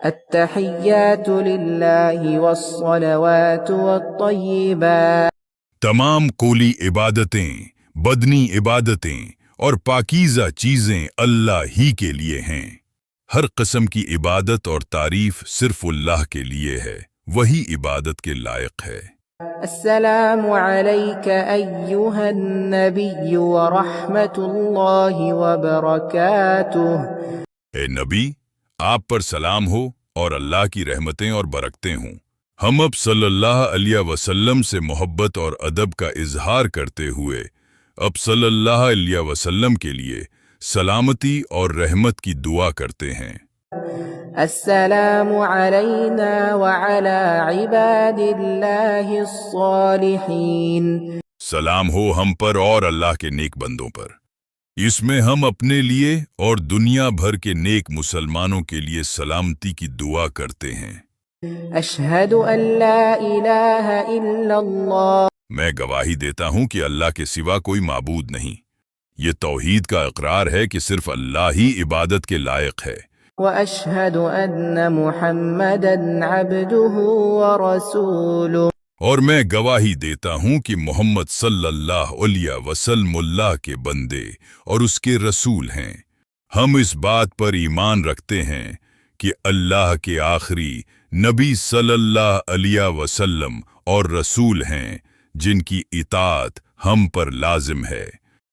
التحيات لله والصلوات والطيبات. تمام قولی عبادتیں، بدنی عبادتیں اور پاکیزہ چیزیں اللہ ہی کے لیے ہیں۔ ہر قسم کی عبادت اور تعریف صرف اللہ کے لیے ہے، وہی عبادت کے لائق ہے۔ السلام عليك أيها النبي ورحمة الله وبركاته. اے نبی، آپ پر سلام ہو اور اللہ کی رحمتیں اور برکتیں ہوں۔ ہم اب صلی اللہ علیہ وسلم سے محبت اور ادب کا اظہار کرتے ہوئے اب صلی اللہ علیہ وسلم کے لیے سلامتی اور رحمت کی دعا کرتے ہیں۔ السلام علينا وعلى عباد الله الصالحين. سلام ہو ہم پر اور اللہ کے نیک بندوں پر۔ اس میں ہم اپنے لیے اور دنیا بھر کے نیک مسلمانوں کے لیے سلامتی کی دعا کرتے ہیں۔ أشهد أن لا إله إلا الله. میں گواہی دیتا ہوں کہ اللہ کے سوا کوئی معبود نہیں۔ یہ توحید کا اقرار ہے کہ صرف اللہ ہی عبادت کے لائق ہے۔ وأشهد أن محمدا عبده ورسوله. اور میں گواہی دیتا ہوں کہ محمد صلی اللہ علیہ وسلم اللہ کے بندے اور اس کے رسول ہیں۔ ہم اس بات پر ایمان رکھتے ہیں کہ اللہ کے آخری نبی صلی اللہ علیہ وسلم اور رسول ہیں جن کی اطاعت ہم پر لازم ہے۔